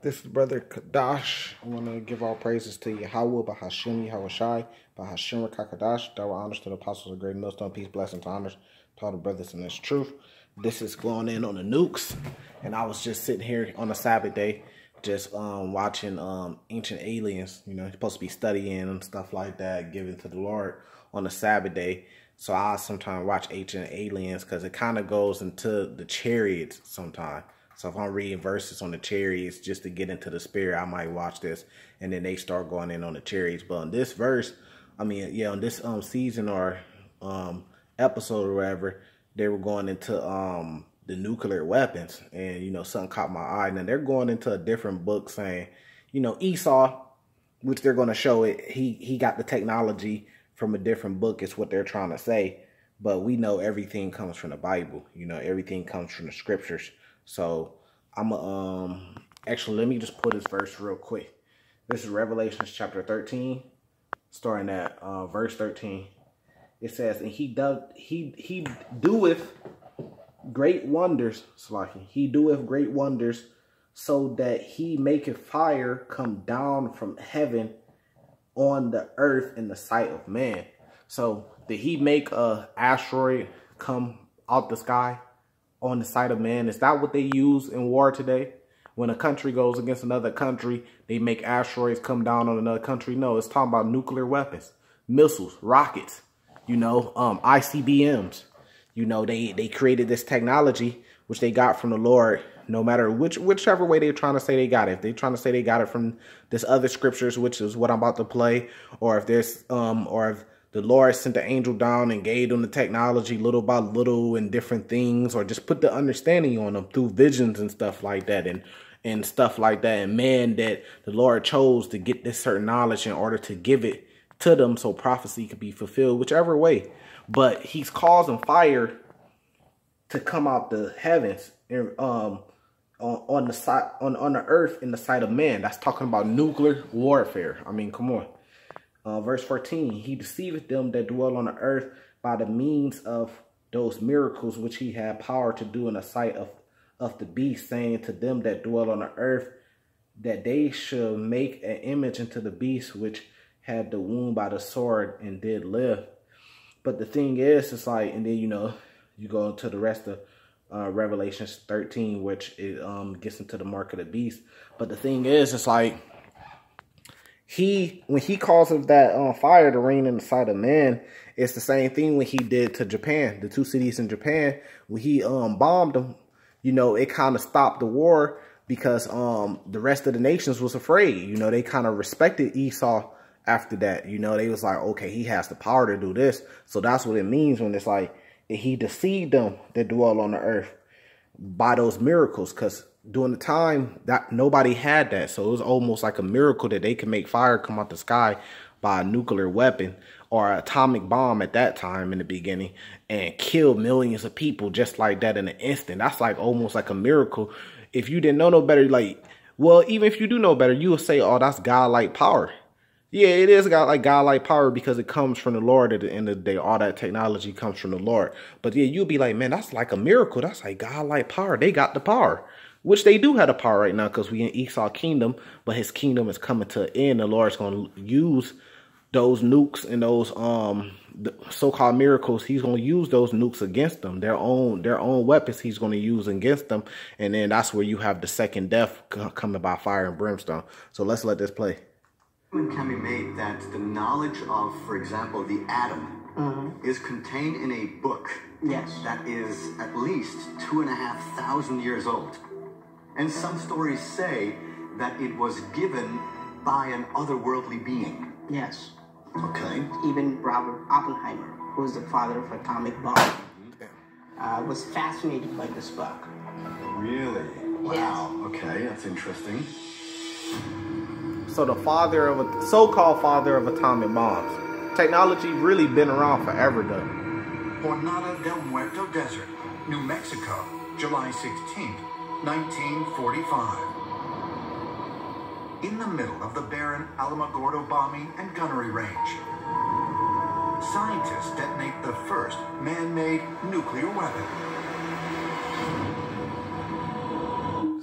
This is Brother Kadash. I want to give all praises to Yahweh, Bahashim, Yahushai, Bahashim, Kakadash. That were honors to the apostles of great millstone. Peace, blessings, honors to all the brothers in this truth. This is going in on the nukes. And I was just sitting here on a Sabbath day, just watching Ancient Aliens. You know, you're supposed to be studying and stuff like that, giving to the Lord on the Sabbath day. So I sometimes watch Ancient Aliens because it kind of goes into the chariots sometimes. So if I'm reading verses on the chariots just to get into the spirit, I might watch this. And then they start going in on the chariots. But on this verse, I mean, yeah, on this season or episode or whatever, they were going into the nuclear weapons. And, you know, something caught my eye. And then they're going into a different book saying, you know, Esau, which they're going to show it, he got the technology from a different book is what they're trying to say. But we know everything comes from the Bible. You know, everything comes from the scriptures. So I'm actually, let me just pull this verse real quick. This is Revelation chapter 13, starting at verse 13. It says, and he doeth great wonders, Slaki. He doeth great wonders, so that he maketh fire come down from heaven on the earth in the sight of man. So did he make a asteroid come out the sky on the sight of man? Is that what they use in war today? When a country goes against another country, they make asteroids come down on another country? No, it's talking about nuclear weapons, missiles, rockets, you know, ICBMs. You know, they created this technology, which they got from the Lord, no matter whichever way they're trying to say they got it. If they're trying to say they got it from this other scriptures, which is what I'm about to play, or if there's, or if the Lord sent the angel down and gave them the technology little by little and different things, or just put the understanding on them through visions and stuff like that, and stuff like that. And man, that the Lord chose to get this certain knowledge in order to give it to them so prophecy could be fulfilled, whichever way. But he's causing fire to come out the heavens and on the side on the earth in the sight of man. That's talking about nuclear warfare. I mean, come on. Verse 14, he deceiveth them that dwell on the earth by the means of those miracles which he had power to do in the sight of the beast, saying to them that dwell on the earth that they should make an image unto the beast which had the wound by the sword and did live. But the thing is, it's like, and then, you know, you go into the rest of Revelation 13, which it gets into the mark of the beast. But the thing is, it's like, when he causes that fire to rain in the sight of man, it's the same thing when he did to Japan, the two cities in Japan, when he bombed them. You know, it kind of stopped the war because the rest of the nations was afraid. You know, they kind of respected Esau after that. You know, they was like, okay, he has the power to do this. So that's what it means when it's like he deceived them that dwell on the earth by those miracles, because during the time that nobody had that. So it was almost like a miracle that they could make fire come out the sky by a nuclear weapon or an atomic bomb at that time in the beginning and kill millions of people just like that in an instant. That's like almost like a miracle. If you didn't know no better, like, well, even if you do know better, you would say, oh, that's godlike power. Yeah, it is godlike power because it comes from the Lord at the end of the day. All that technology comes from the Lord. But yeah, you'll be like, man, that's like a miracle. That's like godlike power. They got the power. Which they do have the power right now because we in Esau's kingdom, but his kingdom is coming to an end. The Lord's going to use those nukes and those so-called miracles. He's going to use those nukes against them. Their own weapons he's going to use against them. And then that's where you have the second death coming by fire and brimstone. So let's let this play. It can be made that the knowledge of, for example, the atom is contained in a book. Yes. That is at least 2,500 years old. And some stories say that it was given by an otherworldly being. Yes. Okay. Even Robert Oppenheimer, who was the father of atomic bomb, was fascinated by this book. Really? Wow. Yes. Okay, that's interesting. So the father of a so-called father of atomic bombs. Technology really been around forever, though. Jornada del Muerto Desert, New Mexico, July 16th, 1945. In the middle of the barren Alamogordo bombing and gunnery range, scientists detonate the first man-made nuclear weapon.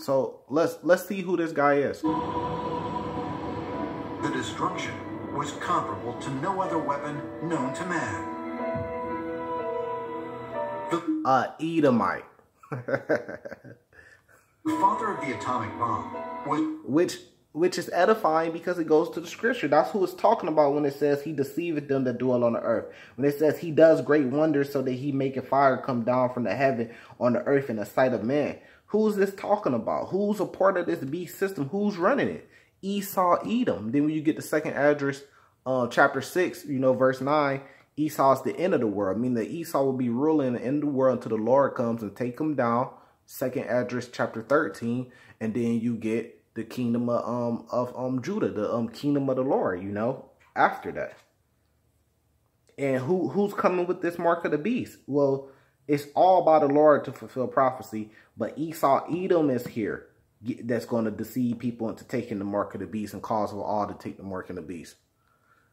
So let's see who this guy is. The destruction was comparable to no other weapon known to man. Edomite. The father of the atomic bomb was... Which is edifying because it goes to the scripture. That's who it's talking about when it says he deceiveth them that dwell on the earth. When it says he does great wonders so that he maketh fire come down from the heaven on the earth in the sight of man. Who's this talking about? Who's a part of this beast system? Who's running it? Esau, Edom. Then when you get the second address, chapter 6, verse 9, Esau's the end of the world. I mean, that Esau will be ruling the end of the world until the Lord comes and take him down. Second address, chapter 13. And then you get the kingdom of Judah, the kingdom of the Lord, after that. And who's coming with this mark of the beast? Well, it's all by the Lord to fulfill prophecy, but Esau, Edom is here. That's going to deceive people into taking the mark of the beast and cause them all to take the mark of the beast.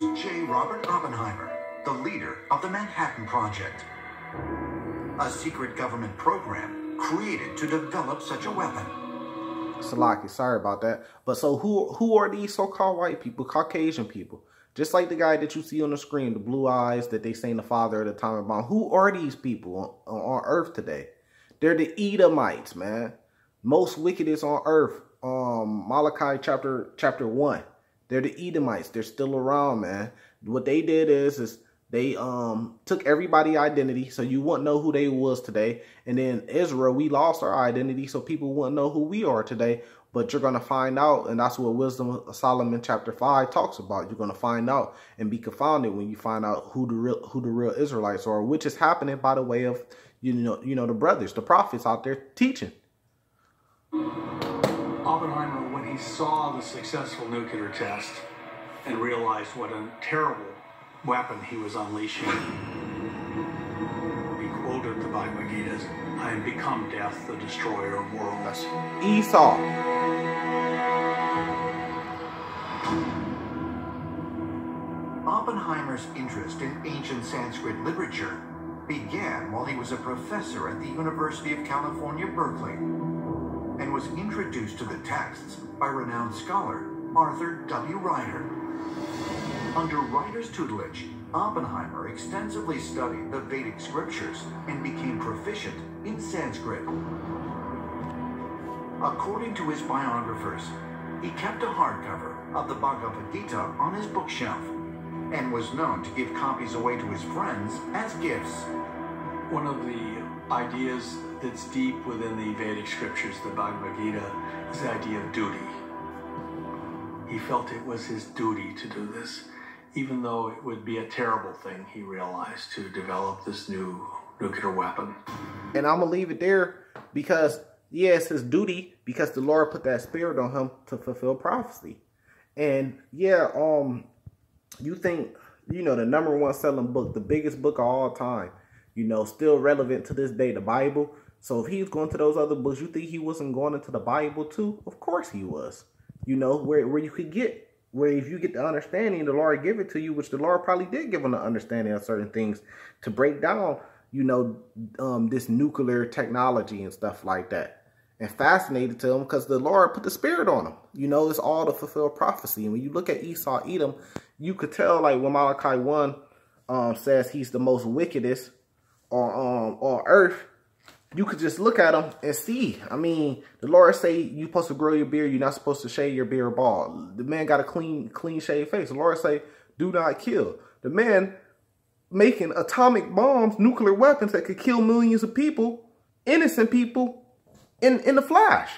J. Robert Oppenheimer, the leader of the Manhattan Project, a secret government program created to develop such a weapon. Salaki, sorry about that. But so who are these so-called white people, Caucasian people? Just like the guy that you see on the screen, the blue eyes that they saying the father of the atomic bomb. Who are these people on earth today? They're the Edomites, man. Most wickedest on earth. Malachi chapter 1. They're the Edomites. They're still around, man. What they did is they took everybody's identity so you wouldn't know who they was today. And then Israel, we lost our identity so people wouldn't know who we are today. But you're going to find out, and that's what Wisdom of Solomon chapter 5 talks about. You're going to find out and be confounded when you find out who the real Israelites are, which is happening by the way of the brothers, the prophets out there teaching. Oppenheimer, when he saw the successful nuclear test and realized what a terrible weapon he was unleashing, he quoted the Bhagavad Gita as, "I am become death, the destroyer of worlds." Esau. Oppenheimer's interest in ancient Sanskrit literature began while he was a professor at the University of California, Berkeley, and was introduced to the texts by renowned scholar Arthur W. Ryder. Under Ryder's tutelage, Oppenheimer extensively studied the Vedic scriptures and became proficient in Sanskrit. According to his biographers, he kept a hardcover of the Bhagavad Gita on his bookshelf and was known to give copies away to his friends as gifts. One of the ideas that's deep within the Vedic scriptures, the Bhagavad Gita, is the idea of duty. He felt it was his duty to do this, even though it would be a terrible thing, he realized, to develop this new nuclear weapon. And I'm going to leave it there because, yeah, it's his duty because the Lord put that spirit on him to fulfill prophecy. And, yeah, you think, the #1 selling book, the biggest book of all time, still relevant to this day, the Bible. So if he's going to those other books, you think he wasn't going into the Bible too? Of course he was. Where you could get, where if you get the understanding, the Lord give it to you, which the Lord probably did give him the understanding of certain things to break down, this nuclear technology and stuff like that. And fascinated to him because the Lord put the spirit on him. It's all to fulfill prophecy. And when you look at Esau, Edom, you could tell, like when Malachi 1 says he's the most wickedest on earth, you could just look at him and see. I mean, the Lord say you're supposed to grow your beard. You're not supposed to shave your beard bald. The man got a clean shaved face. The Lord say, do not kill. The man making atomic bombs, nuclear weapons that could kill millions of people, innocent people, in the flash.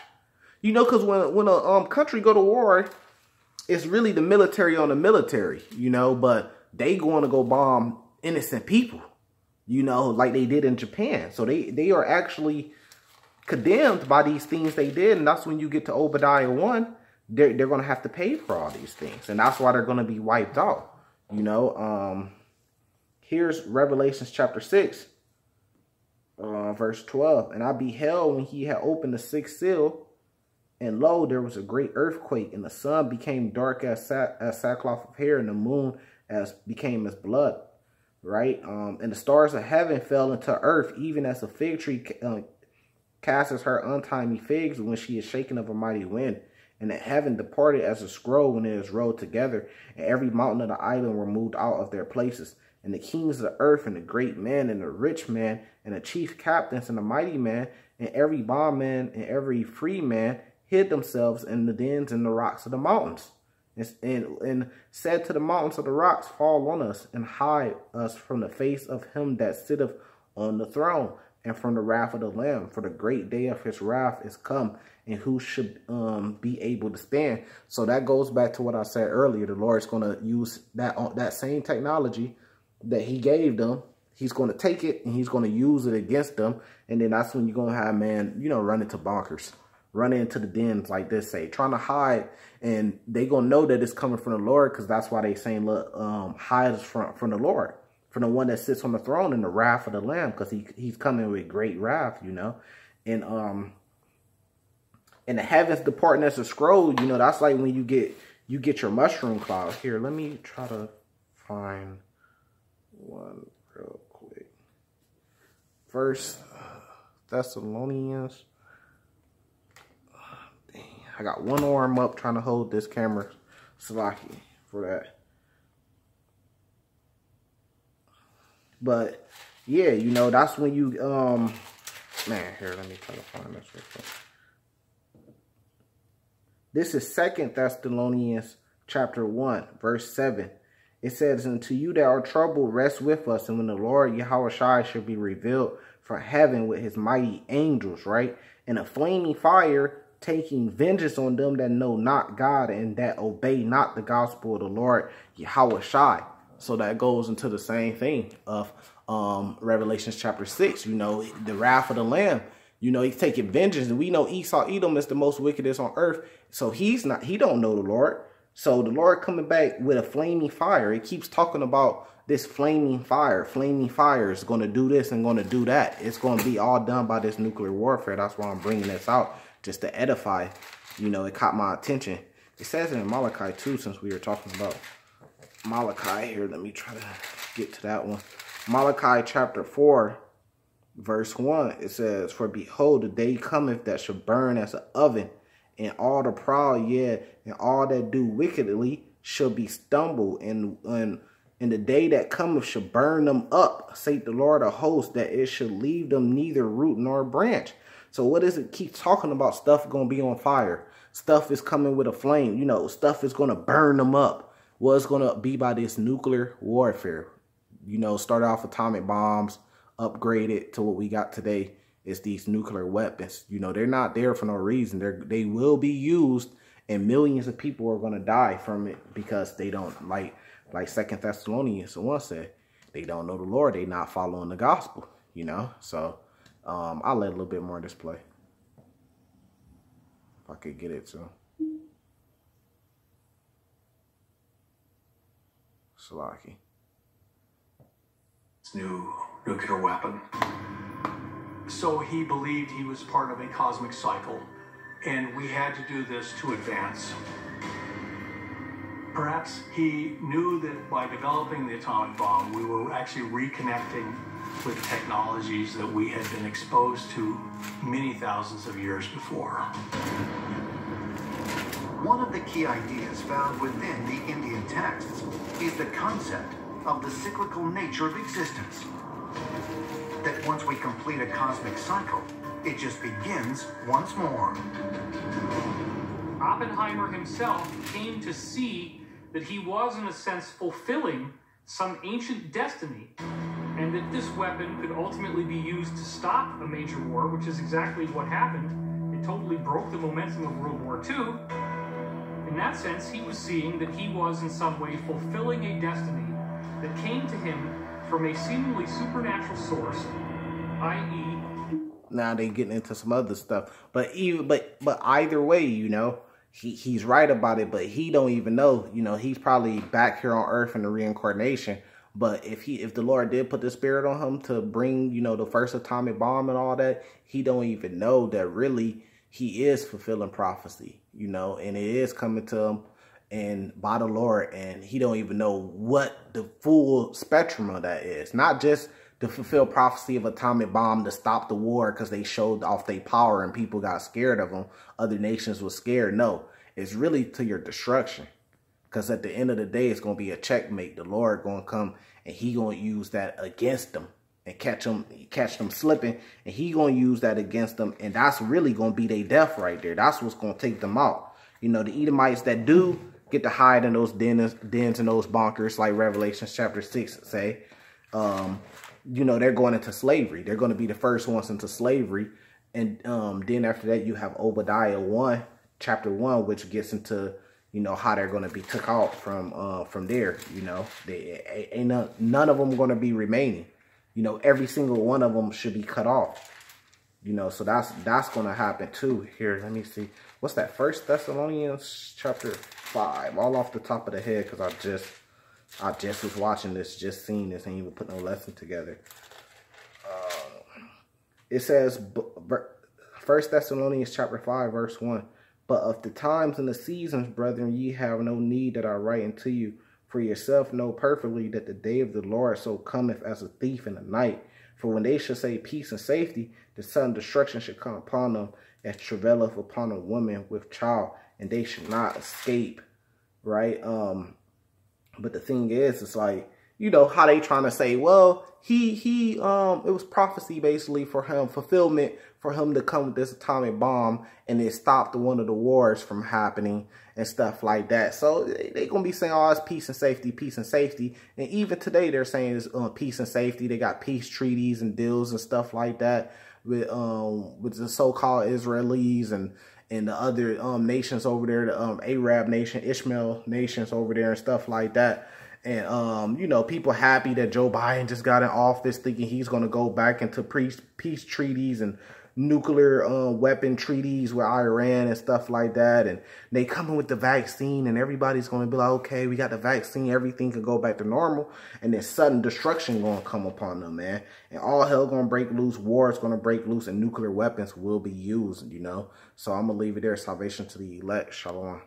Because when a country go to war, it's really the military on the military, but they going to go bomb innocent people, like they did in Japan. So they are actually condemned by these things they did. And that's when you get to Obadiah 1, they're going to have to pay for all these things. And that's why they're going to be wiped out. Here's Revelations chapter 6. Verse 12, and I beheld when he had opened the sixth seal, and lo, there was a great earthquake, and the sun became dark as sackcloth of hair, and the moon became as blood. Right? And the stars of heaven fell into earth, even as a fig tree casts her untimely figs when she is shaken of a mighty wind. And the heaven departed as a scroll when it is rolled together, and every mountain of the island were moved out of their places. And the kings of the earth, and the great man, and the rich man, and the chief captains, and the mighty man, and every bondman, and every free man, hid themselves in the dens and the rocks of the mountains. And said to the mountains of the rocks, fall on us, and hide us from the face of him that sitteth on the throne, and from the wrath of the Lamb. For the great day of his wrath is come, and who should be able to stand? So that goes back to what I said earlier. The Lord's going to use that same technology that he gave them. He's going to take it, and he's going to use it against them. And then that's when you're going to have, man, you know, run into bonkers. Run into the dens like this, say, trying to hide. And they going to know that it's coming from the Lord, because that's why they saying, look, hide us from the Lord, from the one that sits on the throne in the wrath of the Lamb, because he's coming with great wrath, you know. And the heavens departing as a scroll, you know, that's like when you get your mushroom cloud. Here, let me try to find one real quick. First Thessalonians. Dang, I got one arm up trying to hold this camera. Slacky for that. But yeah, you know, that's when you man, here, let me try to find this real quick. This is 2 Thessalonians chapter 1, verse 7. It says, and to you that are troubled, rest with us. And when the Lord Yahushua shall be revealed from heaven with his mighty angels, right? And a flaming fire, taking vengeance on them that know not God and that obey not the gospel of the Lord Yahushua. So that goes into the same thing of Revelations chapter 6. You know, the wrath of the Lamb. You know, he's taking vengeance. And we know Esau, Edom is the most wickedest on earth. So he don't know the Lord. So the Lord coming back with a flaming fire. It keeps talking about this flaming fire. Flaming fire is going to do this and going to do that. It's going to be all done by this nuclear warfare. That's why I'm bringing this out, just to edify. You know, it caught my attention. It says it in Malachi too, since we were talking about Malachi here. Let me try to get to that one. Malachi chapter 4. Verse 1, it says, for behold, the day cometh that shall burn as an oven, and all the proud, yea, and all that do wickedly shall be stumbled, and the day that cometh shall burn them up, saith the Lord of hosts, that it shall leave them neither root nor branch. So what is it keep talking about? Stuff going to be on fire. Stuff is coming with a flame. You know, stuff is going to burn them up. Well, it's going to be by this nuclear warfare. You know, start off atomic bombs, upgraded to what we got today is these nuclear weapons. You know, they're not there for no reason. They will be used, and millions of people are going to die from it because they don't, like 2 Thessalonians 1 said, they don't know the Lord. They not following the gospel, you know. So I'll let a little bit more display if I could get it to Salaki. New nuclear weapon. So he believed he was part of a cosmic cycle, and we had to do this to advance. Perhaps he knew that by developing the atomic bomb, we were actually reconnecting with technologies that we had been exposed to many thousands of years before. One of the key ideas found within the Indian texts is the concept of the cyclical nature of existence. That once we complete a cosmic cycle, it just begins once more. Oppenheimer himself came to see that he was, in a sense, fulfilling some ancient destiny, and that this weapon could ultimately be used to stop a major war, which is exactly what happened. It totally broke the momentum of World War II. In that sense, he was seeing that he was in some way fulfilling a destiny that came to him from a seemingly supernatural source, i.e. Now they getting into some other stuff, but either way, you know, he's right about it, but he don't even know, you know, he's probably back here on earth in the reincarnation. But if the Lord did put the spirit on him to bring, you know, the first atomic bomb and all that, he don't even know that really he is fulfilling prophecy, you know, and it is coming to him and by the Lord, and he don't even know what the full spectrum of that is. Not just to fulfill prophecy of atomic bomb to stop the war because they showed off their power and people got scared of them. Other nations were scared. No, it's really to your destruction. Because at the end of the day, it's going to be a checkmate. The Lord going to come and he going to use that against them and catch them slipping. And he going to use that against them. And that's really going to be their death right there. That's what's going to take them out. You know, the Edomites that do get to hide in those dens and those bunkers, like Revelation chapter 6 say, you know, they're going into slavery. They're going to be the first ones into slavery. And then after that, you have Obadiah chapter 1, which gets into, you know, how they're going to be took out from there. You know, none of them going to be remaining. You know, every single one of them should be cut off. You know, so that's going to happen too. Here, let me see. What's that? 1 Thessalonians chapter 5. All off the top of the head because I just was watching this, just seen this, ain't even put no lesson together. It says, 1 Thessalonians chapter 5, verse 1. But of the times and the seasons, brethren, ye have no need that I write unto you. For yourself know perfectly that the day of the Lord so cometh as a thief in the night. For when they shall say peace and safety, the sudden destruction should come upon them, as travaileth upon a woman with child, and they should not escape. Right? But the thing is, it's like, you know, how they trying to say, well, it was prophecy basically for him, fulfillment for him to come with this atomic bomb and it stopped one of the wars from happening and stuff like that. So they going to be saying, oh, it's peace and safety, peace and safety. And even today they're saying it's peace and safety. They got peace treaties and deals and stuff like that with the so-called Israelis and the other nations over there, the Arab nation, Ishmael nations over there and stuff like that. And, you know, people happy that Joe Biden just got in office thinking he's going to go back into peace treaties and nuclear weapon treaties with Iran and stuff like that. And they coming with the vaccine and everybody's going to be like, okay, we got the vaccine. Everything can go back to normal. And then sudden destruction going to come upon them, man. And all hell going to break loose. War is going to break loose and nuclear weapons will be used, you know. So I'm going to leave it there. Salvation to the elect. Shalom.